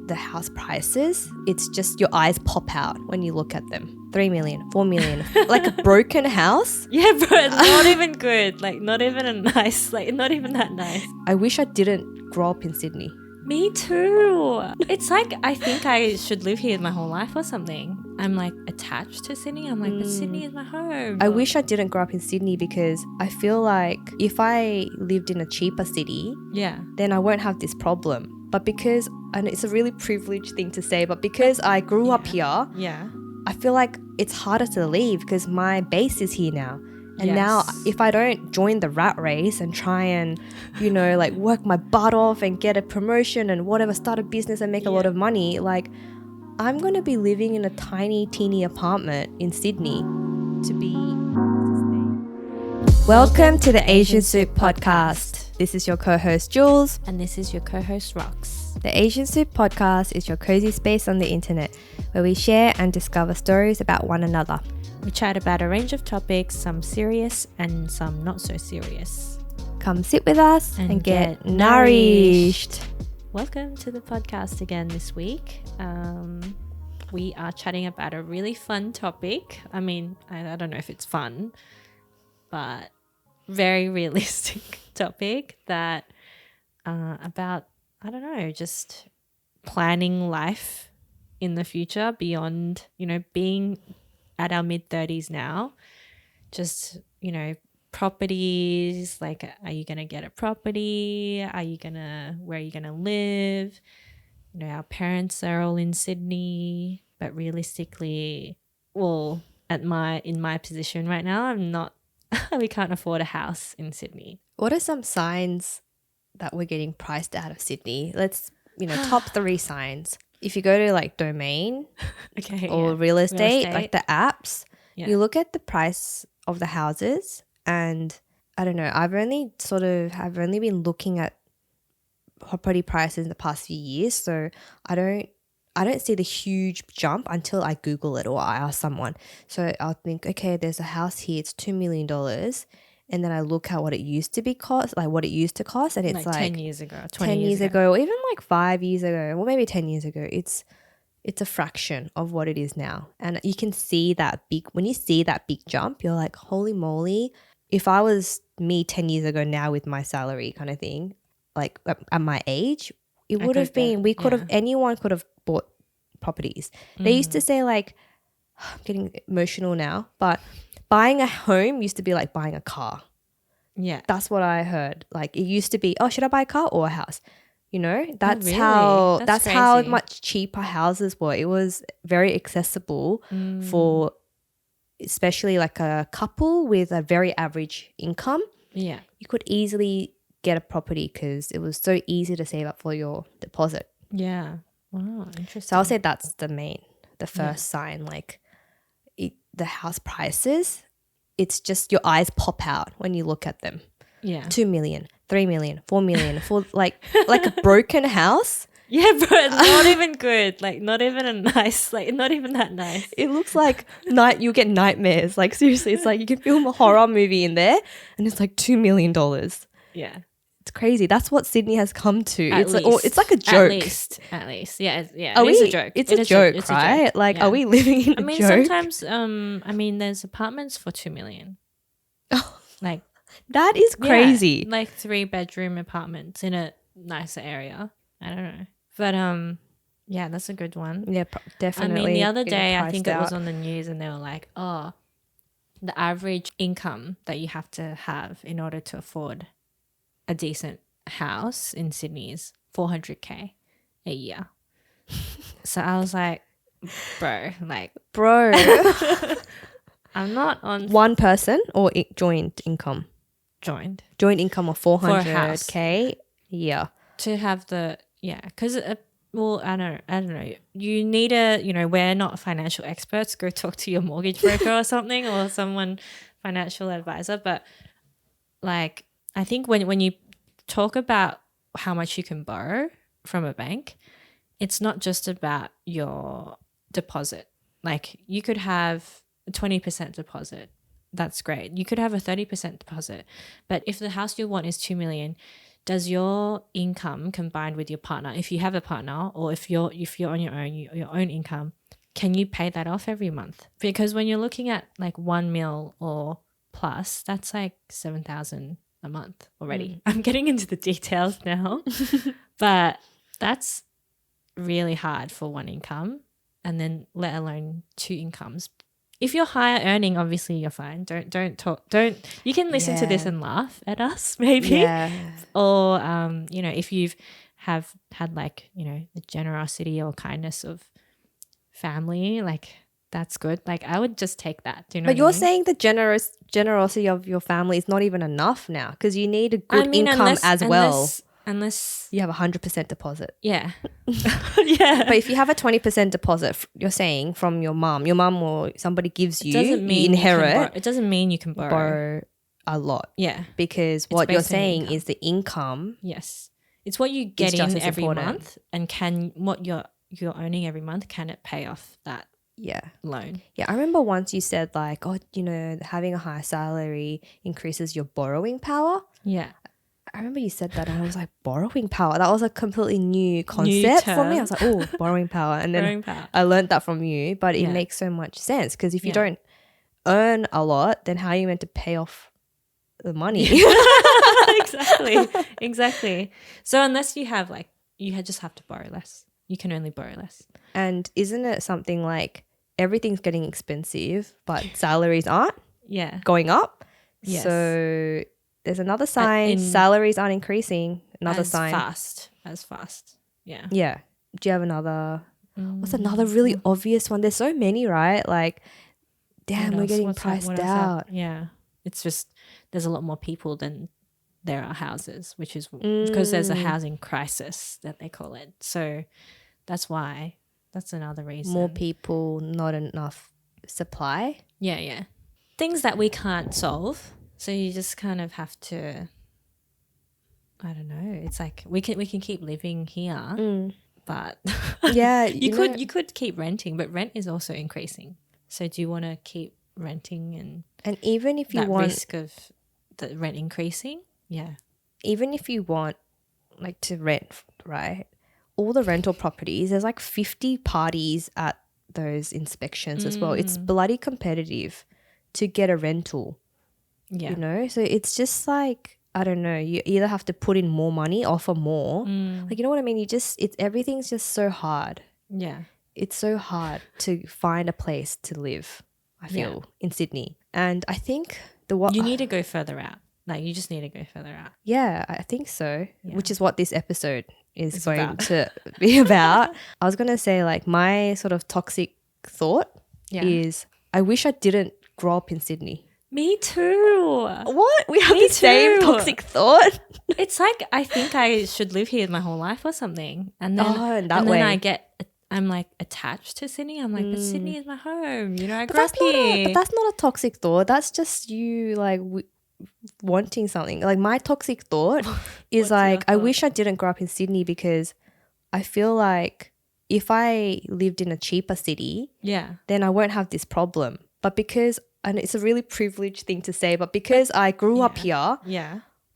the house prices, it's just your eyes pop out when you look at them. 3 million, 4 million, like a broken house. Yeah, bro, not even good. Like, not even a nice, like, not even that nice. I wish I didn't grow up in Sydney. Me too. It's like, I think I should live here my whole life or something. I'm like attached to Sydney. I'm like, but Sydney is my home. I wish I didn't grow up in Sydney because I feel like if I lived in a cheaper city, Yeah. then I won't have this problem. But because, and it's a really privileged thing to say, but because I grew up here, Yeah. I feel like it's harder to leave because my base is here now. And Yes. now if I don't join the rat race and try and, you know, like work my butt off and get a promotion and whatever, start a business and make a lot of money, like I'm going to be living in a tiny, teeny apartment in Sydney to be... Welcome to the Asian Soup Podcast. This is your co-host Jules. And this is your co-host Rox. The Asian Soup Podcast is your cozy space on the internet where we share and discover stories about one another. We chat about a range of topics, some serious and some not so serious. Come sit with us and get nourished. Welcome to the podcast again this week. We are chatting about a really fun topic. I mean, I don't know if it's fun, but very realistic topic that about, I don't know, just planning life in the future beyond, you know, being at our mid-30s now. Just, you know, properties, like, are you going to get a property? Where are you going to live? You know, our parents are all in Sydney, but realistically, well, in my position right now, I'm not, we can't afford a house in Sydney. What are some signs that we're getting priced out of Sydney? Let's, top 3 signs. If you go to like Domain or real estate, like the apps, you look at the price of the houses and I don't know, I've only been looking at property prices in the past few years. So I don't see the huge jump until I Google it or I ask someone. So I'll think, okay, there's a house here, it's $2 million. And then I look at what it used to cost, and it's like 10 years ago, 20 10 years ago, or even like 5 years ago, or maybe 10 years ago. It's a fraction of what it is now. And you can see when you see that big jump, you're like, holy moly, if I was me 10 years ago now with my salary kind of thing, like at my age, it would have been, anyone could have bought properties. They used to say like, I'm getting emotional now, but buying a home used to be like buying a car. Yeah. That's what I heard. Like it used to be, oh, should I buy a car or a house? You know, that's really? that's how crazy. much cheaper houses were. It was very accessible for especially like a couple with a very average income. Yeah. You could easily get a property because it was so easy to save up for your deposit. Yeah. Wow, interesting. So I'll say that's the first sign, like the house prices, it's just your eyes pop out when you look at them. Yeah. 2 million, 3 million, 4 million, for like a broken house. Yeah, bro, not even good. Like not even a nice, like not even that nice. It looks like you get nightmares. Like seriously, it's like you can film a horror movie in there and it's like $2 million. Yeah. It's crazy. That's what Sydney has come to. It's like a joke. At least. Yeah. It is a joke. It's a joke, right? Like, are we living in a joke? Sometimes, there's apartments for 2 million. Oh, like that is crazy. Yeah, like 3-bedroom apartments in a nicer area. I don't know, but yeah, that's a good one. Yeah, definitely. I mean, the other day I think it was on the news, and they were like, oh, the average income that you have to have in order to afford a decent house in Sydney is $400K a year. So I was like, bro. I'm not on one person or joint income. Joint income of $400K a year to have because I don't know. You need we're not financial experts. Go talk to your mortgage broker or something or someone financial advisor. But like, I think when you talk about how much you can borrow from a bank, it's not just about your deposit. Like you could have a 20% deposit. That's great. You could have a 30% deposit. But if the house you want is 2 million, does your income combined with your partner, if you have a partner, or if you're on your own income, can you pay that off every month? Because when you're looking at like 1 mil or plus, that's like 7,000 a month already. I'm getting into the details now, but that's really hard for one income, and then let alone 2 incomes. If you're higher earning, obviously you're fine. Don't talk. Don't. You can listen to this and laugh at us, maybe. Yeah. Or if you've have had like the generosity or kindness of family, like that's good. Like I would just take that. Do you know? But you're saying the generosity of your family is not even enough now, because you need a good income as well. Unless you have 100% deposit. Yeah. Yeah. But if you have a 20% deposit, you're saying from your mum or somebody gives you, you inherit. It doesn't mean you can borrow a lot. Yeah. Because what you're saying is the income. Yes. It's what you get in every month, and what you're earning every month, can it pay off that loan? Yeah. I remember once you said like, having a high salary increases your borrowing power. Yeah. I remember you said that and I was like, borrowing power? That was a completely new concept for me. I was like, oh, borrowing power. And then I learned that from you, but it makes so much sense, because if you don't earn a lot, then how are you meant to pay off the money? Exactly. So unless you have just have to borrow less. You can only borrow less. And isn't it something like everything's getting expensive, but salaries aren't going up? Yes. So there's another sign. Salaries aren't increasing. Another sign. As fast. Yeah. Yeah. Do you have another? What's another really obvious one? There's so many, right? Like, damn, we're getting priced out. Yeah. It's just there's a lot more people than there are houses, which is because there's a housing crisis that they call it. So that's why. That's another reason. More people, not enough supply. Yeah. Things that we can't solve. So you just kind of have to, I don't know. It's like we can keep living here, but you could keep renting, but rent is also increasing. So do you want to keep renting and even if you want risk of the rent increasing? Yeah. Even if you want like to rent, right? All the rental properties, there's like 50 parties at those inspections as well. It's bloody competitive to get a rental. Yeah. So it's just like, I don't know, you either have to put in more money, offer more. Like, you know what I mean? Everything's just so hard. Yeah. It's so hard to find a place to live, I feel, in Sydney. And I think you need to go further out. Like, you just need to go further out. Yeah, I think so, which is what this episode is going to be about. I was going to say, like, my sort of toxic thought is I wish I didn't grow up in Sydney. Me too. What? We have the same toxic thought? It's like I think I should live here my whole life or something. And then, I'm like attached to Sydney. I'm like, but Sydney is my home. I grew up here. But that's not a toxic thought. That's just you like wanting something. Like my toxic thought is like, I wish I didn't grow up in Sydney, because I feel like if I lived in a cheaper city, then I won't have this problem. But because, and it's a really privileged thing to say, but because I grew up here,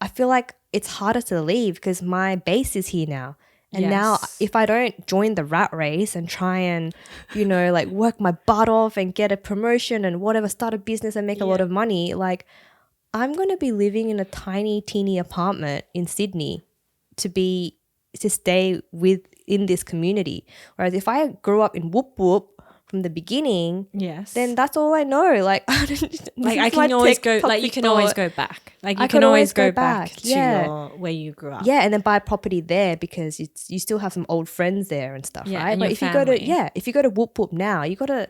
I feel like it's harder to leave because my base is here now. And now if I don't join the rat race and try and, like work my butt off and get a promotion and whatever, start a business and make a lot of money, like I'm going to be living in a tiny, teeny apartment in Sydney to stay in this community. Whereas if I grew up in Whoop Whoop from the beginning, then that's all I know. Like, I can always go. Like, you can always go back. Like, you can always go back to where you grew up. Yeah, and then buy property there because you still have some old friends there and stuff, right? But if you go to Whoop Whoop now, you got to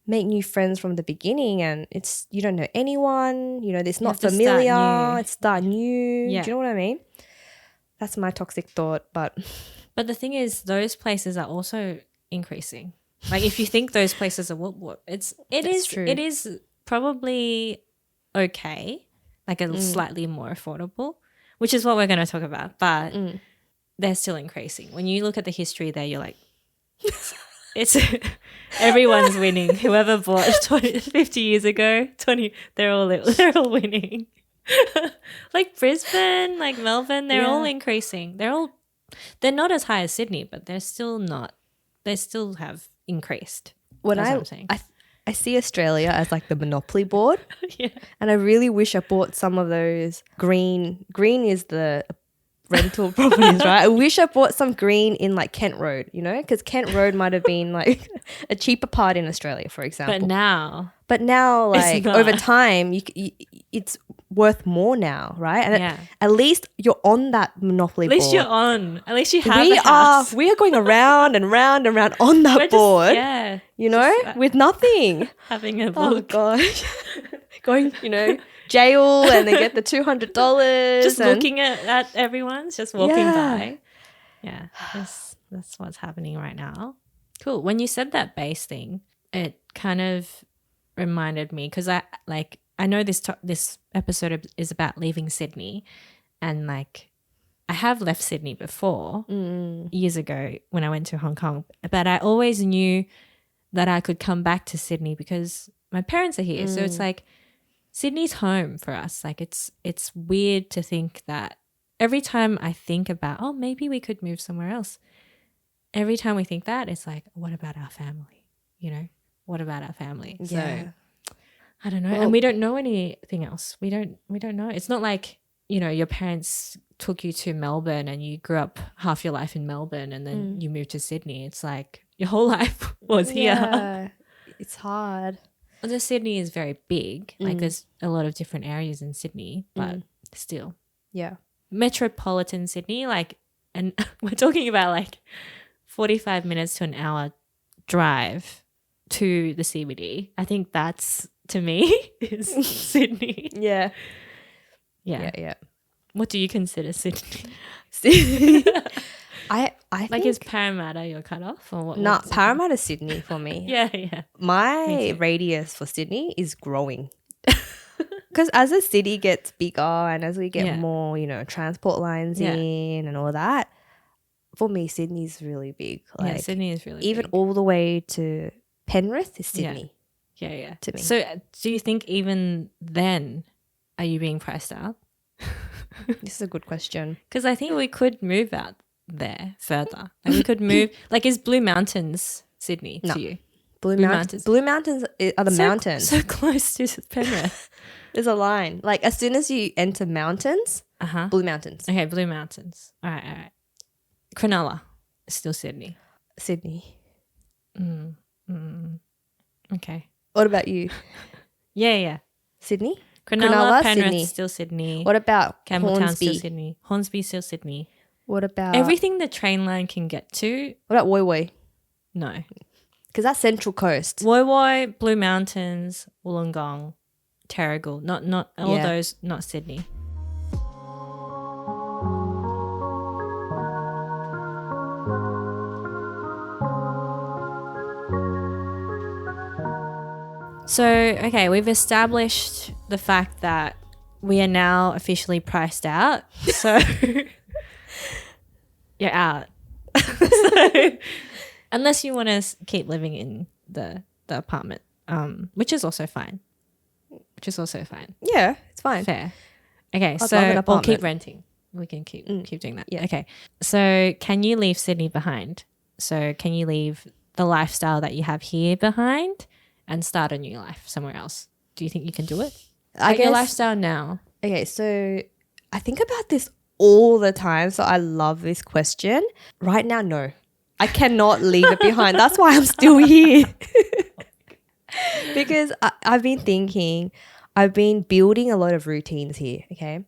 make new friends from the beginning, and you don't know anyone. It's not familiar. Start new. Yeah. Do you know what I mean? That's my toxic thought, but the thing is, those places are also increasing. Like, if you think those places are it is true. It is probably okay, like a slightly more affordable, which is what we're going to talk about. But they're still increasing. When you look at the history there, you're like, it's everyone's winning. Whoever bought 50 years ago, they're all winning. Like Brisbane, like Melbourne, they're all increasing. They're not as high as Sydney, but they're still not. They still have increased. When That's what I'm saying. I see Australia as like the monopoly board. Yeah. And I really wish I bought some of those green. Green is the rental properties, right? I wish I bought some green in like Kent Road, you know, because Kent Road might have been like a cheaper part in Australia, for example. But now, like over time, it's worth more now, right? And at least you're on that monopoly board. At least you're on. At least you have a house. We are going around and round and round on that board. You know, with nothing. Having a look. Oh gosh. Going, you know, jail and they get the $200. Just looking at everyone's just walking by. Yeah, that's what's happening right now. Cool. When you said that base thing, it kind of reminded me because I know this episode is about leaving Sydney, and like I have left Sydney before years ago when I went to Hong Kong, but I always knew that I could come back to Sydney because my parents are here. So it's like Sydney's home for us. Like it's weird to think that every time I think about, oh, maybe we could move somewhere else. Every time we think that, it's like, what about our family? You know, what about our family? Yeah. So I don't know. Well, and we don't know anything else. We don't know. It's not like, you know, your parents took you to Melbourne and you grew up half your life in Melbourne and then you moved to Sydney. It's like your whole life was here. Yeah, it's hard. Although Sydney is very big. Like there's a lot of different areas in Sydney, but still. Yeah. Metropolitan Sydney, like, and we're talking about like 45 minutes to an hour drive to the CBD. I think that's, to me, is Sydney. Yeah. What do you consider Sydney? I think like, is Parramatta your cutoff or what? No, Parramatta Sydney for me. Yeah. My radius for Sydney is growing. Because as the city gets bigger and as we get more, you know, transport lines in and all that, for me, Sydney's really big. Like, Sydney is really even big. all the way to Penrith is Sydney. Yeah. To me. So do you think even then are you being priced out? This is a good question. Because I think we could move out there further. Like we could move, like, is Blue Mountains Sydney to you? Blue Mountains are the mountains. So close to Penrith. There's a line. Like as soon as you enter mountains, Blue Mountains. Okay, Blue Mountains. All right. Cronulla is still Sydney. Okay. What about you? Yeah. Sydney? Cronulla, Penrith, Sydney. Still Sydney. What about Campbelltown, Hornsby? still Sydney. Hornsby, still Sydney. What about everything the train line can get to? What about Woi Woi? No. Because that's Central Coast. Woi Woi, Blue Mountains, Wollongong, Terrigal. Not all those, not Sydney. So, okay, we've established the fact that we are now officially priced out. So, you're out. So, unless you want to keep living in the apartment, which is also fine. Yeah, it's fine. Fair. Okay, I'd love an so we'll apartment. keep renting. We can keep doing that. Yeah. Okay. So can you leave Sydney behind? So can you leave the lifestyle that you have here behind and start a new life somewhere else? Do you think you can do it? I guess your lifestyle now. Okay, so I think about this all the time, so I love this question. Right now, no. I cannot leave it behind. That's why I'm still here. Because I've been thinking, I've been building a lot of routines here, okay?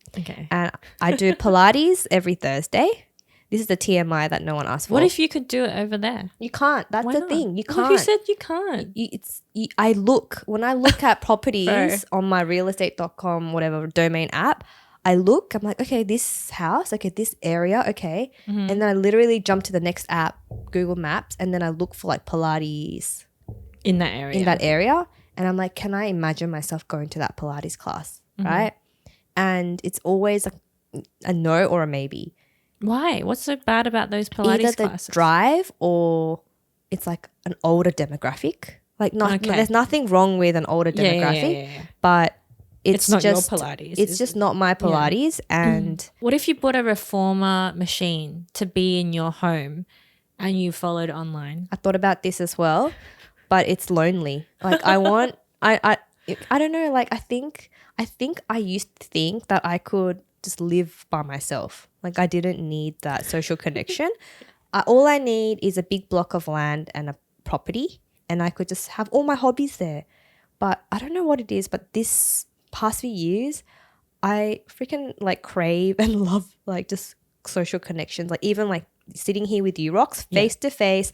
And I do Pilates every Thursday. This is the TMI that no one asked for. What if you could do it over there? You can't. That's Why the not? thing. You can't. Who said you can't? When I look at properties on my realestate.com, whatever domain app, I'm like, okay, this house, okay, this area, okay. And then I literally jump to the next app, Google Maps, and then I look for like Pilates in that area. And I'm like, can I imagine myself going to that Pilates class, right? And it's always a no or a maybe. Why? What's so bad about those Pilates Either the classes? drive or it's like an older demographic. Like there's nothing wrong with an older demographic, but it's not just your Pilates. It's just not my Pilates. Yeah. And what if you bought a reformer machine to be in your home and you followed online? I thought about this as well, but it's lonely. Like I want, I don't know. Like I think I used to think that I could just live by myself. Like I didn't need that social connection. All I need is a big block of land and a property, and I could just have all my hobbies there. But I don't know what it is, but this past few years, I freaking like crave and love like just social connections. Like even like sitting here with you, Rox, face to face,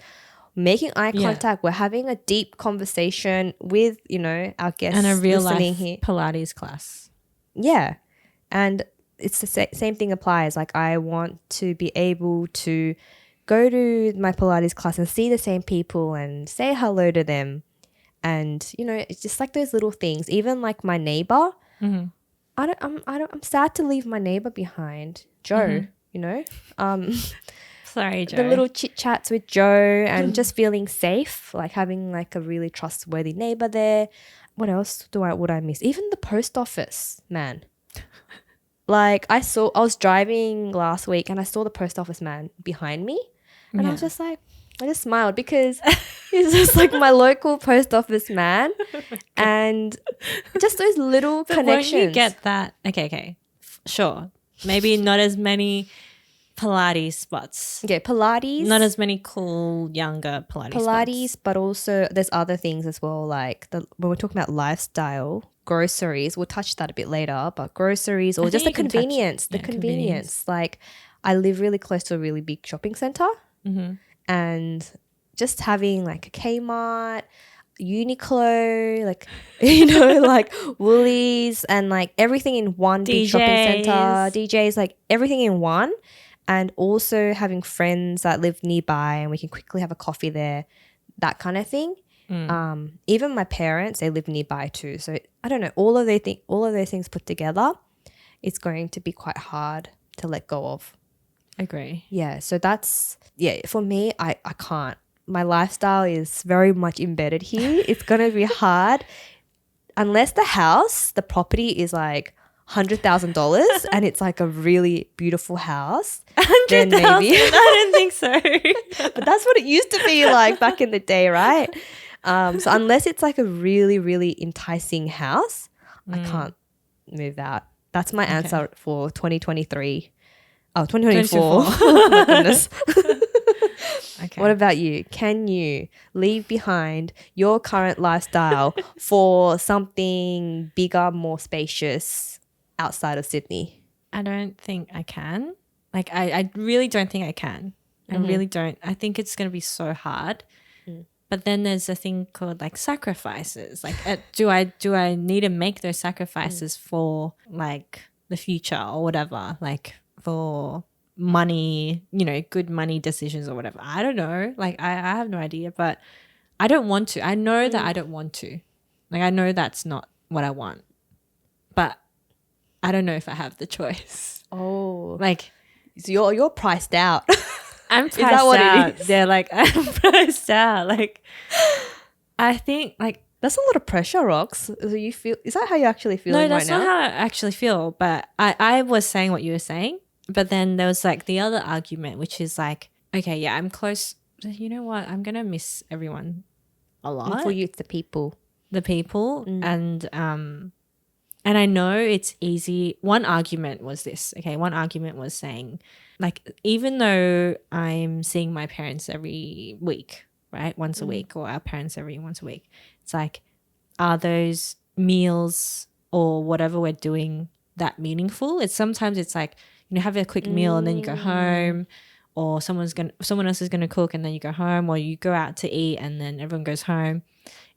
making eye contact. We're having a deep conversation with, you know, our guests and a real life here. Pilates class. Yeah. And it's the same thing applies. Like I want to be able to go to my Pilates class and see the same people and say hello to them. And, you know, it's just like those little things. Even like my neighbor, I'm sad to leave my neighbor behind, Joe, you know. Sorry, Joe. The little chit chats with Joe and just feeling safe, like having like a really trustworthy neighbor there. What else would I miss? Even the post office, man. Like I was driving last week and I saw the post office man behind me, and I was just like, I just smiled because he's just like my local post office man, and just those little connections. Won't you get that? Okay, sure. Maybe not as many Pilates spots. Okay, Pilates. Not as many cool younger Pilates spots. But also there's other things as well. Like when we're talking about lifestyle, groceries. We'll touch that a bit later. But groceries or just the convenience. The convenience. Like I live really close to a really big shopping center. And just having like a Kmart, Uniqlo, like, you know, like Woolies and like everything in one big shopping center, DJs, like everything in one. And also having friends that live nearby and we can quickly have a coffee there, that kind of thing. Even my parents, they live nearby too. So I don't know, all of those things put together, it's going to be quite hard to let go of. Agree. Yeah. So for me, I can't. My lifestyle is very much embedded here. It's going to be hard unless the property is like $100,000 and it's like a really beautiful house. 100,000? I don't think so. But that's what it used to be like back in the day, right? So unless it's like a really, really enticing house, I can't move out. That's my answer for 2023. Oh, 2024. Oh my goodness. Okay. What about you? Can you leave behind your current lifestyle for something bigger, more spacious outside of Sydney? I don't think I can. Like, I really don't think I can. I really don't. I think it's going to be so hard. But then there's a thing called like sacrifices. Like, do I need to make those sacrifices for like the future or whatever? Like for money, you know, good money decisions or whatever. I don't know. Like I have no idea, but I don't want to. I know that I don't want to. Like I know that's not what I want. But I don't know if I have the choice. Oh. Like so you're priced out. I'm priced out. Is that what it is? They're like, I'm priced out. Like I think like that's a lot of pressure, Rox. Is that how you actually feel right now? No, that's not how I actually feel. But I was saying what you were saying. But then there was like the other argument, which is like, okay, yeah, I'm close. You know what? I'm going to miss everyone a lot. And for you, it's the people. And I know it's easy. One argument was this. Okay, one argument was saying like, even though I'm seeing my parents every week, right? Once a week, or our parents once a week. It's like, are those meals or whatever we're doing that meaningful? Sometimes it's like, you know, have a quick meal and then you go home, or someone else is gonna cook and then you go home, or you go out to eat and then everyone goes home.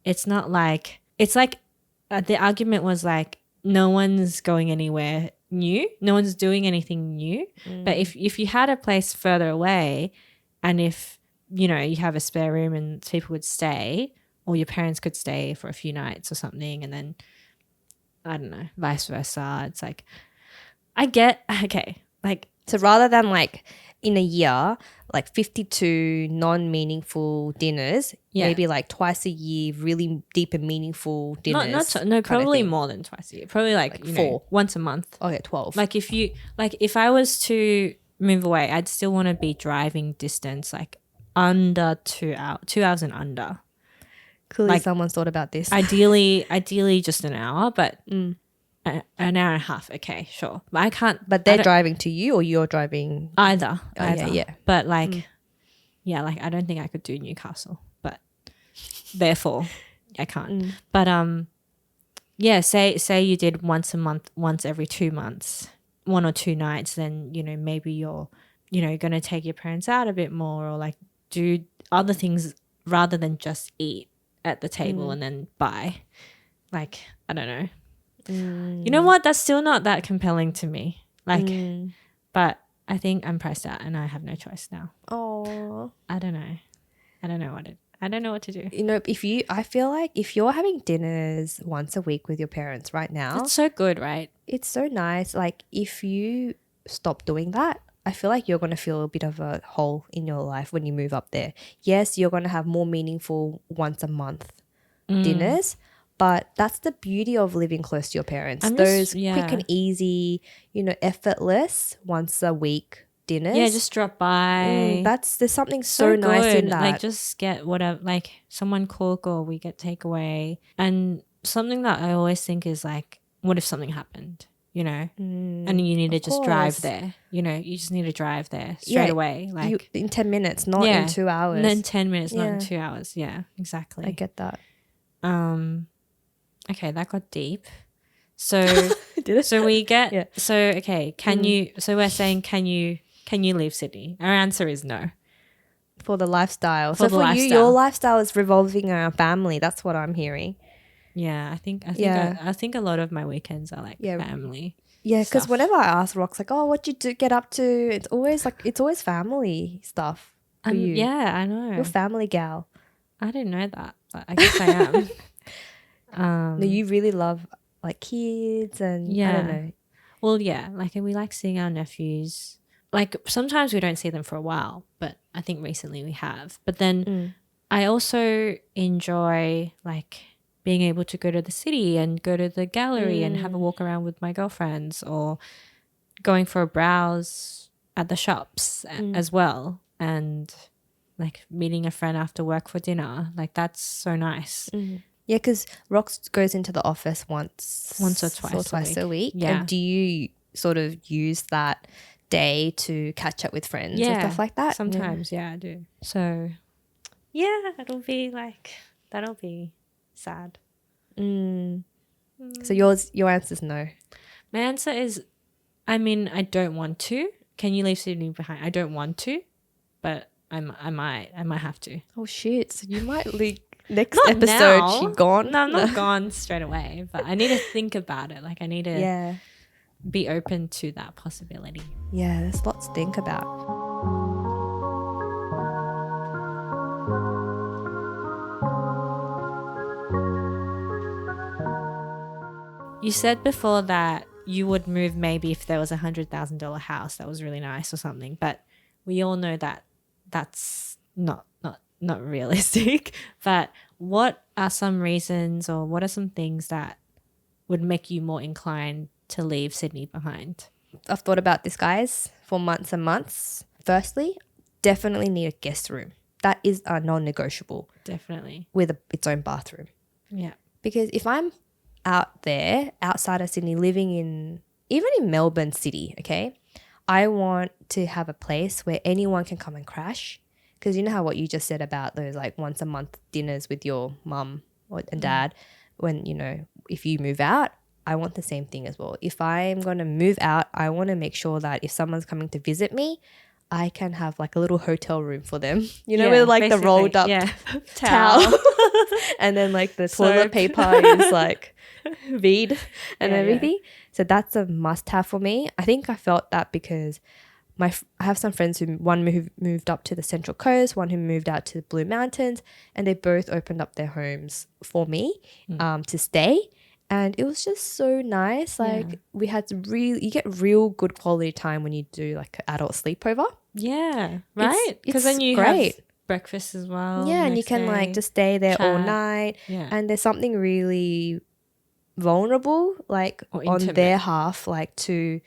It's not like the argument was like no one's going anywhere new, no one's doing anything new. But if you had a place further away, and if you know you have a spare room and people would stay, or your parents could stay for a few nights or something, and then I don't know, vice versa. It's like I get okay. Like so rather than like in a year, like 52 non-meaningful dinners, maybe like twice a year, really deep and meaningful dinners. Probably more than twice a year. Probably like 4. Once a month. Okay, 12. Like if I was to move away, I'd still want to be driving distance like under 2 hours, 2 hours and under. Clearly someone's thought about this. Ideally just an hour, but an hour and a half. Okay, sure. But I can't. But they're driving to you or you're driving? Either. Yeah. But like, like I don't think I could do Newcastle, but therefore I can't. But say you did once a month, once every 2 months, 1 or 2 nights, then, maybe you're, going to take your parents out a bit more or like do other things rather than just eat at the table and then buy. Like, I don't know. You know what? That's still not that compelling to me. Like, but I think I'm priced out and I have no choice now. Oh, I don't know. I don't know what to do. I feel like if you're having dinners once a week with your parents right now, it's so good, right? It's so nice. Like if you stop doing that, I feel like you're going to feel a bit of a hole in your life when you move up there. Yes, you're going to have more meaningful once a month dinners, but that's the beauty of living close to your parents. Those quick and easy, effortless once a week dinners. Yeah, just drop by. There's something so nice in that. Like just get whatever, like someone cook or we get takeaway. And something that I always think is like, what if something happened? And you need to just drive there. You just need to drive there straight away. Like in 10 minutes, not in 2 hours. And then 10 minutes, not in 2 hours. Yeah, exactly. I get that. Okay, that got deep. So did it? So we get so okay, so we're saying can you leave Sydney? Our answer is no. For the lifestyle. For you, your lifestyle is revolving around family. That's what I'm hearing. Yeah, I think a lot of my weekends are like family. Yeah, because whenever I ask Rox, like, oh, what you get up to? It's always family stuff for you. Yeah, I know. You're a family gal. I didn't know that, but I guess I am. No, you really love like kids and I don't know. Well, yeah, like we like seeing our nephews. Like sometimes we don't see them for a while, but I think recently we have. But then I also enjoy like being able to go to the city and go to the gallery and have a walk around with my girlfriends or going for a browse at the shops as well and like meeting a friend after work for dinner. Like that's so nice. Yeah, because Rox goes into the office once or twice a week. Yeah. And do you sort of use that day to catch up with friends and stuff like that? Sometimes, I do. So, yeah, that'll be sad. So your answer is no. My answer is, I mean, I don't want to. Can you leave Sydney behind? I don't want to, but I might have to. Oh shit! So you might leave next not episode. Now. She gone? No, I'm not gone straight away. But I need to think about it. Like I need to be open to that possibility. Yeah, there's lots to think about. You said before that you would move maybe if there was $100,000 house that was really nice or something, but we all know that that's not realistic. But what are some reasons or what are some things that would make you more inclined to leave Sydney behind? I've thought about this, guys, for months and months. Firstly, definitely need a guest room. That is a non-negotiable. Definitely. With its own bathroom. Yeah. Because if I'm out there, outside of Sydney, even in Melbourne City, okay, I want to have a place where anyone can come and crash. Because you know how what you just said about those like once a month dinners with your mum and dad, when, if you move out, I want the same thing as well. If I'm going to move out, I want to make sure that if someone's coming to visit me, I can have like a little hotel room for them, with like the rolled up towel. And then like the toilet paper is like Veed and everything. Yeah. So that's a must have for me. I think I felt that because I have some friends who moved up to the Central Coast, one who moved out to the Blue Mountains, and they both opened up their homes for me to stay. And it was just so nice. Like we had you get real good quality time when you do like an adult sleepover. Yeah, right? Because then you great. have breakfast as well. Yeah, and you can like just stay there all night. Yeah. And there's something really vulnerable like on their half, like to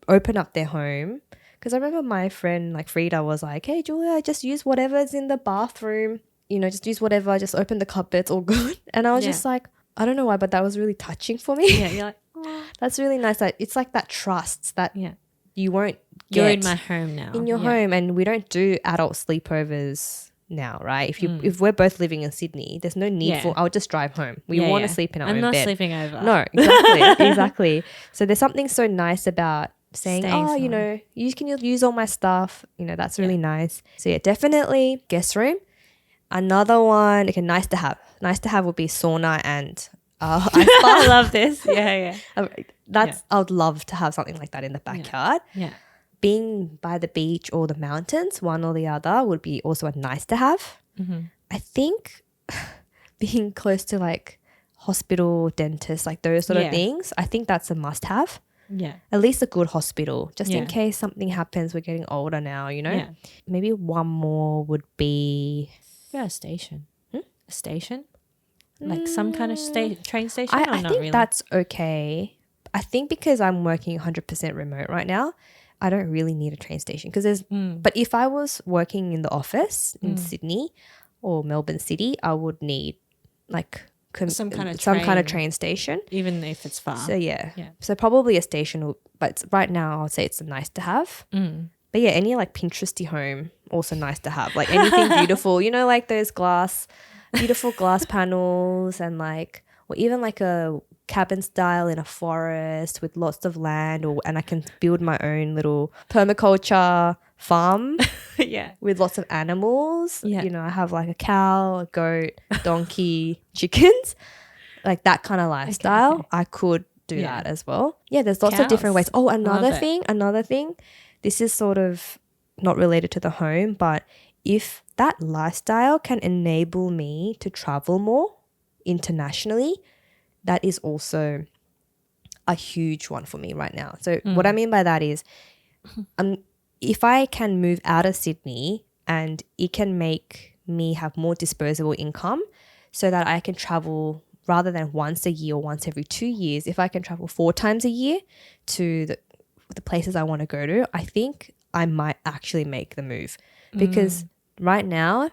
open up their home. Because I remember my friend like Frida was like, hey Julia, just use whatever's in the bathroom, you know, just use whatever, just open the cupboards, all good. And I was just like, I don't know why, but that was really touching for me. Yeah, you're like, oh. That's really nice. That it's like that trust that you won't get. You're in my home now. In your home. And we don't do adult sleepovers now, right? If we're both living in Sydney, there's no need for, I'll just drive home. We want to sleep in our own bed. I'm not sleeping over. No, exactly. Exactly. So there's something so nice about saying, Staying you know, you can use all my stuff. You know, that's really nice. So yeah, definitely guest room. Another one, okay, nice to have. Nice to have would be sauna and I love this. Yeah. I would love to have something like that in the backyard. Yeah. Being by the beach or the mountains, one or the other, would be also a nice to have. Mm-hmm. I think being close to like hospital, dentist, like those sort of things, I think that's a must have. Yeah. At least a good hospital, just in case something happens. We're getting older now, you know? Yeah. Maybe one more would be... Yeah, a station. A station? Like some kind of train station? I think that's okay. I think because I'm working 100% remote right now, I don't really need a train station. Because there's... But if I was working in the office in Sydney or Melbourne City, I would need like... some kind of train station, even if it's far. So so probably a station, but right now I'll say it's a nice to have. But yeah, any like Pinteresty home also nice to have, like anything beautiful, you know, like those beautiful glass panels, and like, or even like a cabin style in a forest with lots of land, and I can build my own little permaculture farm with lots of animals. You know, I have like a cow, a goat, donkey, chickens, like that kind of lifestyle. Okay. I could do that as well. Yeah, there's lots of different ways. Oh, another thing, this is sort of not related to the home, but if that lifestyle can enable me to travel more internationally, that is also a huge one for me right now. So what I mean by that is, if I can move out of Sydney and it can make me have more disposable income so that I can travel rather than once a year or once every 2 years, if I can travel 4 times a year to the places I want to go to, I think I might actually make the move. Because right now,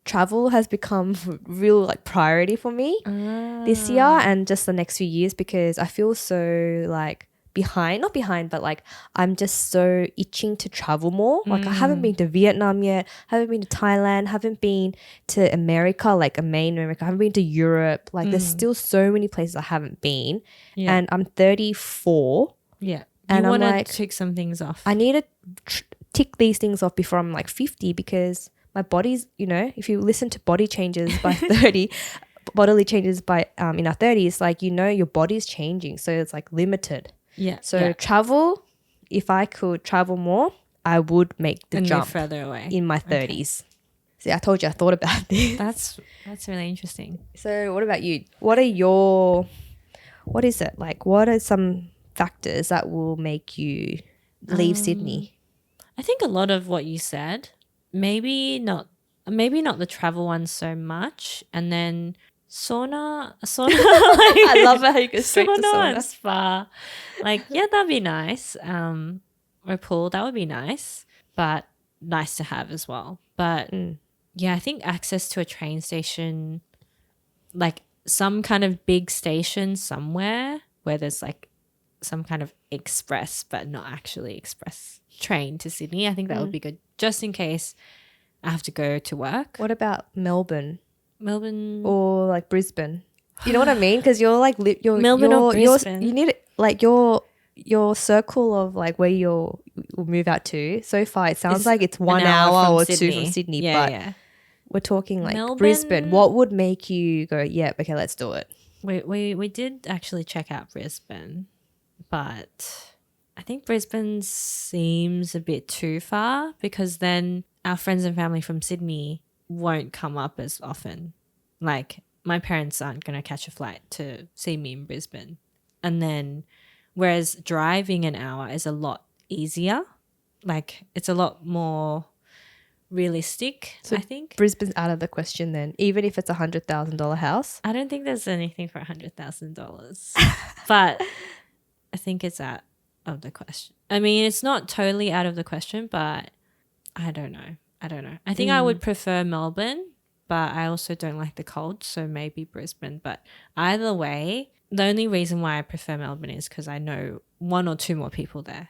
travel has become real like priority for me this year and just the next few years, because I feel so like not behind, but like I'm just so itching to travel more. Like I haven't been to Vietnam yet, haven't been to Thailand, haven't been to America, like main America, haven't been to Europe. Like there's still so many places I haven't been. And I'm 34. Yeah. And you I'm like, tick some things off. I need to tick these things off before I'm like 50, because my body's, you know, if you listen to body changes by 30, bodily changes by in our 30s, like, you know, your body's changing. So it's like limited. Yeah. So travel, if I could travel more, I would make the jump further away in my 30s. Okay. See, I told you I thought about this. That's really interesting. So what about you? What is it? Like, what are some factors that will make you leave Sydney? I think a lot of what you said, maybe not the travel one so much, and then sauna like, I love how you go straight to sauna and spa. Like, yeah, that'd be nice. Or pool, that would be nice, but nice to have as well. But yeah, I think access to a train station, like some kind of big station somewhere where there's like some kind of express, but not actually express train to Sydney. I think that would be good, just in case I have to go to work. What about Melbourne or like Brisbane? You know what I mean? Because you're like Melbourne or Brisbane. You need like your circle of like where you'll move out to. So far, it sounds like it's 1 hour or Sydney. 2 from Sydney. Yeah. We're talking like Melbourne, Brisbane. What would make you go, yeah, okay, let's do it? We did actually check out Brisbane, but I think Brisbane seems a bit too far, because then our friends and family from Sydney won't come up as often. Like my parents aren't going to catch a flight to see me in Brisbane. And then whereas driving an hour is a lot easier, like it's a lot more realistic, so I think. Brisbane's out of the question then, even if it's $100,000 house. I don't think there's anything for $100,000, but I think it's out of the question. I mean, it's not totally out of the question, but I don't know. I think I would prefer Melbourne, but I also don't like the cold, so maybe Brisbane. But either way, the only reason why I prefer Melbourne is because I know one or two more people there.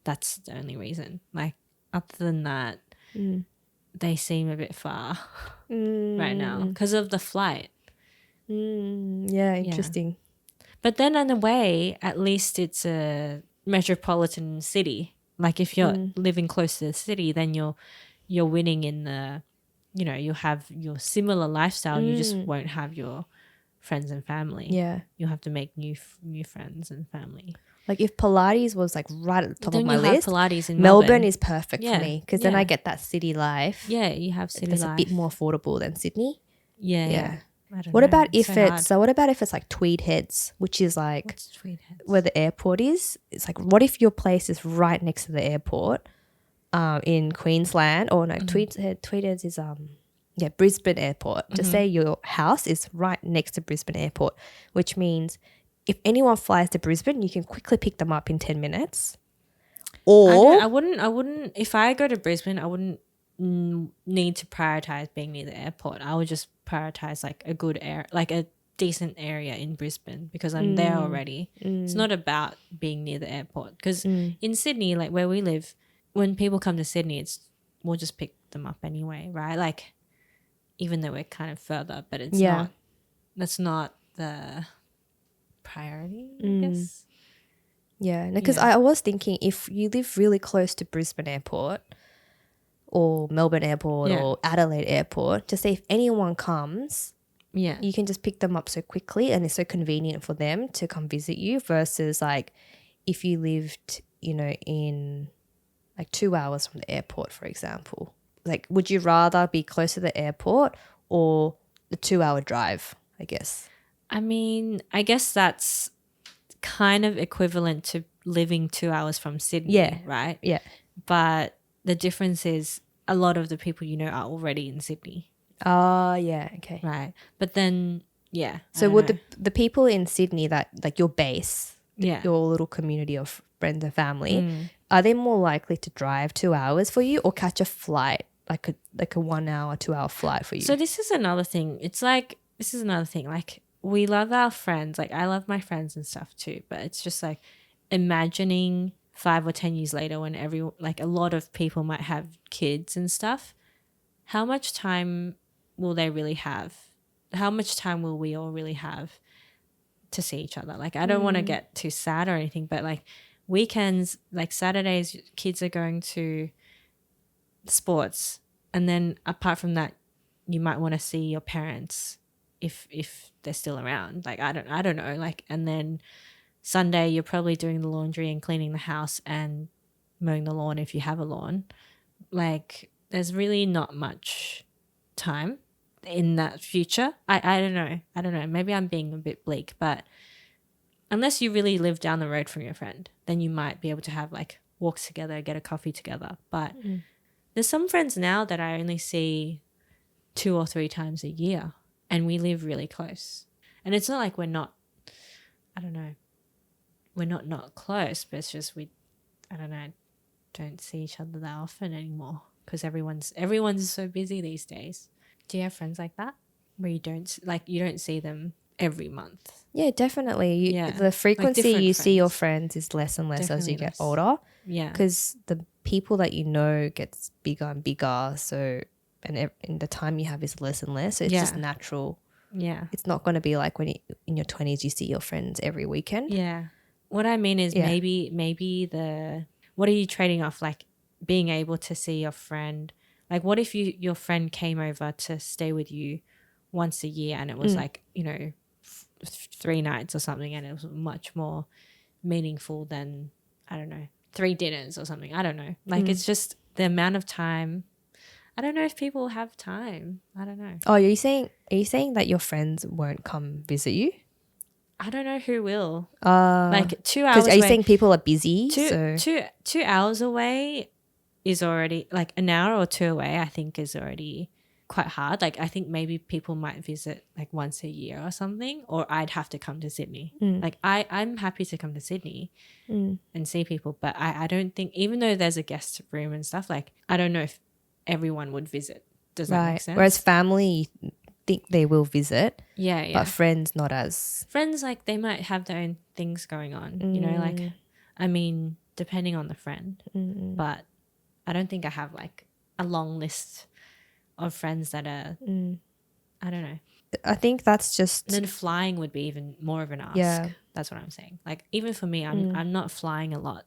That's the only reason. Like, other than that, they seem a bit far right now because of the flight. Yeah, interesting. Yeah. But then in a way, at least it's a metropolitan city. Like if you're living close to the city, then you're winning in the, you know, you have your similar lifestyle. You just won't have your friends and family. Yeah. You'll have to make new friends and family. Like if Pilates was like right at the top then of my you list, have Pilates in Melbourne is perfect for me because then Yeah. I get that city life. Yeah, you have city That's life. a bit more affordable than Sydney. Yeah. What about if so what if it's like Tweed Heads, which is like What's Tweed Heads? where the airport is? It's like, what if your place is right next to the airport in Queensland? Or no, Tweed Heads is Brisbane Airport. Just say your house is right next to Brisbane Airport, which means if anyone flies to Brisbane, you can quickly pick them up in 10 minutes. Or I wouldn't if I go to Brisbane, I wouldn't need to prioritize being near the airport. I would just prioritize like a good like a decent area in Brisbane because I'm there already. It's not about being near the airport because in Sydney, like where we live, when people come to Sydney, we'll just pick them up anyway, right? Like even though we're kind of further, but it's not. That's not the priority, I guess. Yeah, because I was thinking if you live really close to Brisbane Airport or Melbourne Airport or Adelaide Airport, just say if anyone comes, you can just pick them up so quickly and it's so convenient for them to come visit you versus like if you lived, you know, in like 2 hours from the airport, for example. Like, would you rather be close to the airport or the 2-hour drive, I guess? I mean, I guess that's kind of equivalent to living 2 hours from Sydney, right? Yeah. But the difference is a lot of the people you know are already in Sydney. Oh, yeah, okay. Right. But then, So would the people in Sydney that, like your base, your little community of friends and family, are they more likely to drive 2 hours for you or catch a flight, like a 1 hour, 2 hour flight for you? So this is another thing. Like we love our friends. Like I love my friends and stuff too, but it's just like imagining 5 or 10 years later when a lot of people might have kids and stuff, how much time will they really have? How much time will we all really have to see each other? Like I don't want to get too sad or anything, but like weekends, like Saturdays, kids are going to sports, and then apart from that, you might want to see your parents if they're still around. Like I don't know. Like, and then Sunday you're probably doing the laundry and cleaning the house and mowing the lawn if you have a lawn. Like there's really not much time in that future. I don't know. Maybe I'm being a bit bleak, but unless you really live down the road from your friend, then you might be able to have like walks together, get a coffee together. But there's some friends now that I only see 2 or 3 times a year, and we live really close. And it's not like we're not close, but it's just don't see each other that often anymore because everyone's so busy these days. Do you have friends like that where you don't see them every month? Yeah, definitely. The frequency you see your friends is less and less as you get older. Yeah, because the people that you know gets bigger and bigger. So and the time you have is less and less. So it's just natural. Yeah, it's not going to be like when in your 20s you see your friends every weekend. Yeah, what I mean is maybe what are you trading off? Like being able to see your friend. Like what if your friend came over to stay with you once a year and it was like, you know, 3 nights or something, and it was much more meaningful than, I don't know, 3 dinners or something. I don't know. Like it's just the amount of time. I don't know if people have time. I don't know. Oh, are you saying Are you saying that your friends won't come visit you? I don't know who will. Like 2 hours away. Are you saying people are busy? Two hours away is already, like an hour or two away, I think is already quite hard. Like I think maybe people might visit like once a year or something, or I'd have to come to Sydney. Like I'm happy to come to Sydney and see people, but I don't think, even though there's a guest room and stuff, like I don't know if everyone would visit. Does that make sense? Whereas family, you think they will visit. Yeah. But friends not as. Friends, like they might have their own things going on, you know, like, I mean, depending on the friend. But I don't think I have like a long list of friends that are, I don't know. I think that's just. And then flying would be even more of an ask. Yeah. That's what I'm saying. Like even for me, I'm not flying a lot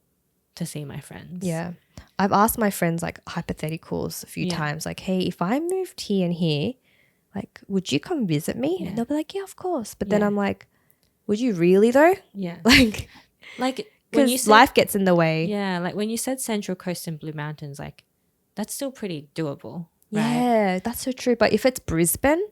to see my friends. Yeah. I've asked my friends like hypotheticals a few times, like, hey, if I moved here and here, like, would you come visit me? Yeah. And they'll be like, yeah, of course. But then I'm like, would you really though? Yeah. Like because life gets in the way. Yeah. Like when you said Central Coast and Blue Mountains, like that's still pretty doable. Right? Yeah, that's so true. But if it's Brisbane,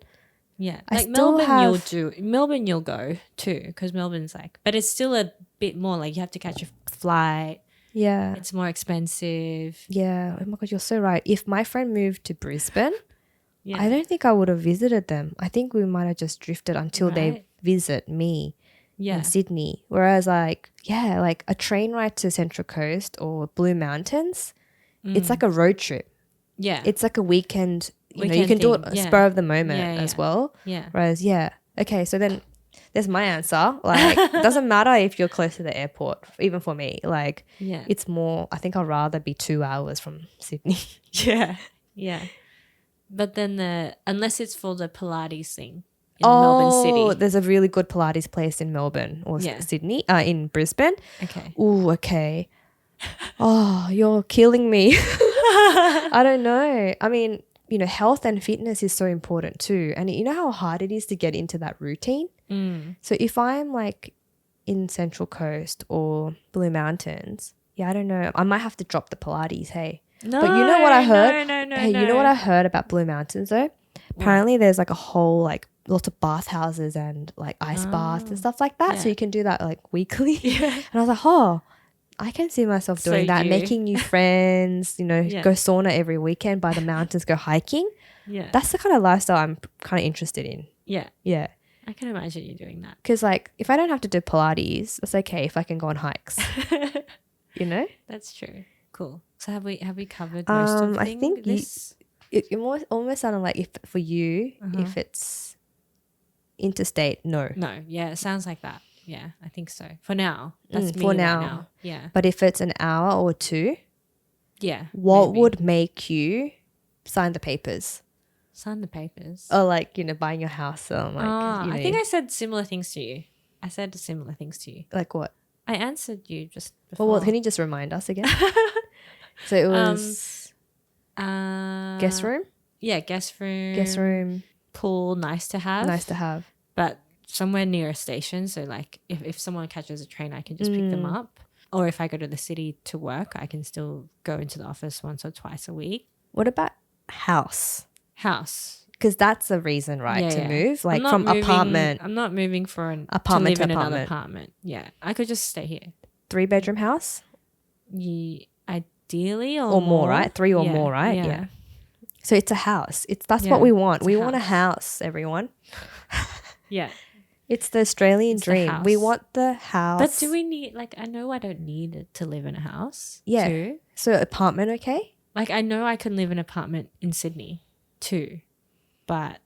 yeah, like Melbourne you'll go too, because Melbourne's like, but it's still a bit more like you have to catch a flight. Yeah, it's more expensive. Yeah, oh my god, you're so right. If my friend moved to Brisbane, I don't think I would have visited them. I think we might have just drifted until they visit me in Sydney. Whereas like a train ride to Central Coast or Blue Mountains, it's like a road trip. Yeah, it's like a weekend. You know, you can do it spur of the moment as well. Yeah. Whereas, okay, so then there's my answer. Like, it doesn't matter if you're close to the airport, even for me. Like, it's more, I think I'd rather be 2 hours from Sydney. Yeah. But then unless it's for the Pilates thing in Melbourne City. Oh, there's a really good Pilates place in Melbourne or Sydney, in Brisbane. Okay. Ooh, okay. Oh, you're killing me. I don't know. I mean, you know, health and fitness is so important too. And you know how hard it is to get into that routine? So if I'm like in Central Coast or Blue Mountains, I don't know. I might have to drop the Pilates, hey. No, but you know what I heard? No. You know what I heard about Blue Mountains though? Apparently there's like a whole like lots of bathhouses and like ice baths and stuff like that. So you can do that like weekly. And I was like, oh, I can see myself doing that, making new friends, you know, go sauna every weekend by the mountains, go hiking. Yeah. That's the kind of lifestyle I'm kind of interested in. Yeah. Yeah. I can imagine you doing that. Because like if I don't have to do Pilates, it's okay if I can go on hikes. You know? That's true. Cool. So have we covered most of I think it almost sounded like if for you, if it's interstate, no. No. Yeah, it sounds like that. Yeah, I think so. For now. That's me for now. Yeah. But if it's an hour or two, what would make you sign the papers? Sign the papers? Or like, you know, buying your house. Like, you know, I think I said similar things to you. Like what? I answered you just before. Well, can you just remind us again? So it was guest room? Yeah, guest room. Guest room. Pool, nice to have. But somewhere near a station, so like if someone catches a train I can just pick them up, or if I go to the city to work I can still go into the office once or twice a week. What about house because that's a reason to move, like from apartment. I'm not moving for an apartment to live in another apartment. I could just stay here. 3-bedroom house, ideally, or more, right? 3 or more, right? Yeah. So it's a house. That's what we want. We want a house, everyone. Yeah. It's the Australian dream. We want the house. But do we need, like, I know I don't need to live in a house too. So apartment, okay? Like, I know I can live in an apartment in Sydney too, but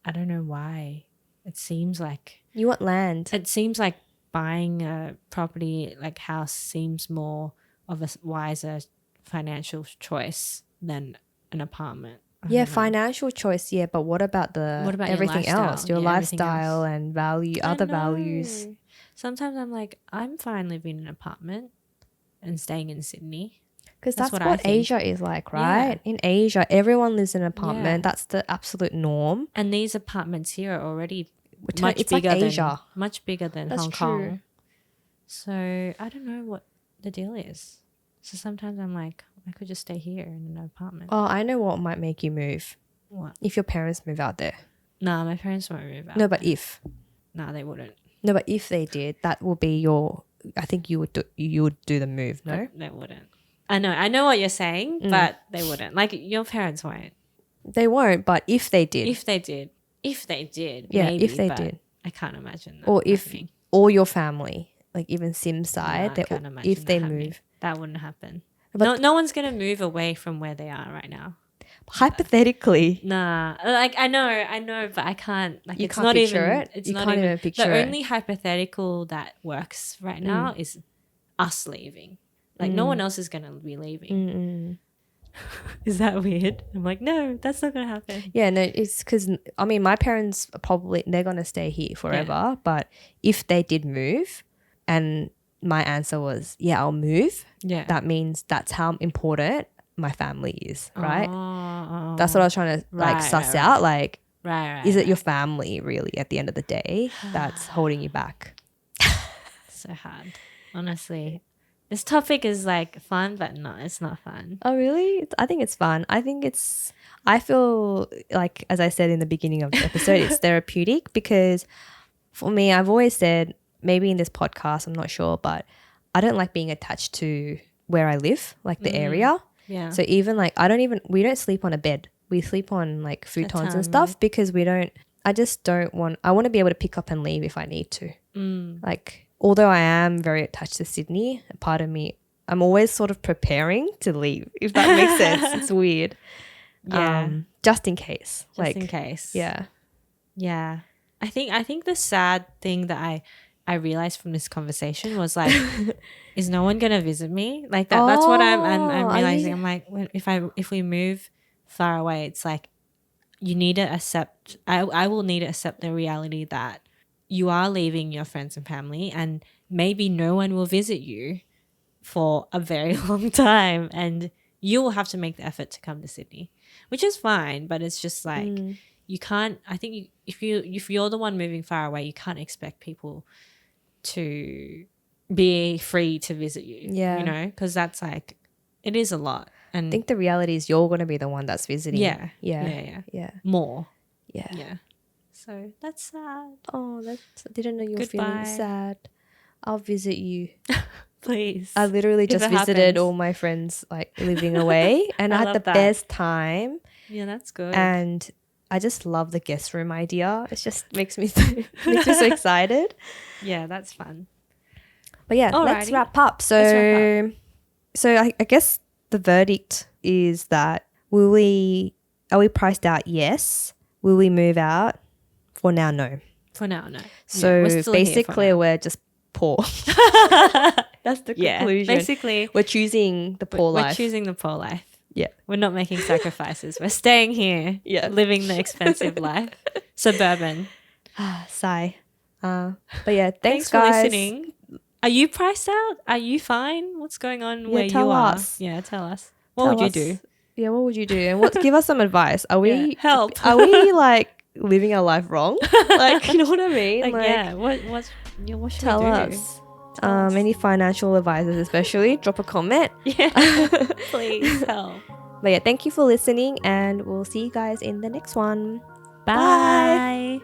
I don't know why. It seems like... You want land. It seems like buying a property, like house, seems more of a wiser financial choice than an apartment. Yeah, financial choice, but what about everything else? Your lifestyle and other values. Sometimes I'm like, I'm fine living in an apartment and staying in Sydney. Because that's what Asia is like, right? Yeah. In Asia, everyone lives in an apartment. Yeah. That's the absolute norm. And these apartments here are already much bigger than Hong Kong. So I don't know what the deal is. So sometimes I'm like, I could just stay here in an apartment. Oh, I know what might make you move. What? If your parents move out there. Nah, my parents won't move out. No, but if. Nah, they wouldn't. No, but if they did, that will be your. I think you would do the move. No, but they wouldn't. I know what you're saying, but they wouldn't. Like your parents won't. They won't. But if they did, yeah, maybe, if they did, I can't imagine that. Or if happening. all your family, like even Sim's side, if they move, that wouldn't happen. But no one's gonna move away from where they are right now. Hypothetically, nah. Like I know, but I can't. Like you it's can't not picture even. it. It's you not can't even picture the it. only hypothetical that works right now is us leaving. Like no one else is gonna be leaving. Is that weird? I'm like, no, that's not gonna happen. Yeah, no, it's because I mean, my parents are they're gonna stay here forever. But if they did move, and my answer was, yeah, I'll move. Yeah, that means that's how important my family is, right? Oh. That's what I was trying to suss out. Like, is it your family really at the end of the day that's holding you back? So hard, honestly. This topic is like fun, but no, it's not fun. Oh, really? I think it's fun. I feel like, as I said in the beginning of the episode, it's therapeutic because for me, I've always said, maybe in this podcast, I'm not sure, but I don't like being attached to where I live, like the area. Yeah. So even like, we don't sleep on a bed. We sleep on like futons and stuff because I want to be able to pick up and leave if I need to. Like, although I am very attached to Sydney, a part of me, I'm always sort of preparing to leave, if that makes sense. It's weird. Yeah. Just in case. Just in case. Yeah. Yeah. I think the sad thing that I realized from this conversation was like, is no one gonna visit me? Like that. That's what I'm realizing. I'm like, if we move far away, it's like you need to accept. I will need to accept the reality that you are leaving your friends and family, and maybe no one will visit you for a very long time, and you will have to make the effort to come to Sydney, which is fine. But it's just like you can't. I think if you're the one moving far away, you can't expect people to be free to visit you. Yeah, you know, because that's like it is a lot. And I think the reality is you're going to be the one that's visiting. Yeah. More. Yeah. So that's sad. Oh, I didn't know you were feeling sad. I'll visit you. Please. I literally just visited all my friends like living away and I had the best time. Yeah, that's good. And I just love the guest room idea. It just makes me so excited. Yeah, that's fun. But yeah, let's wrap up. So I guess the verdict is that are we priced out? Yes. Will we move out? For now, no. For now, no. So basically, we're just poor. That's the conclusion. Yeah, basically, we're choosing the poor life. We're choosing the poor life. Yeah. We're not making sacrifices. We're staying here. Yeah. Living the expensive life. Suburban. Sigh. But yeah, thanks for guys. listening. Are you priced out? Are you fine? What's going on where you are? Yeah, tell us. What would you do? Yeah, what would you do? And give us some advice. Are we help? Are we like living our life wrong? Like, you know what I mean? Like what should tell we do? us. Any financial advisors especially, drop a comment. Yeah. Please help. But yeah, thank you for listening and we'll see you guys in the next one. Bye.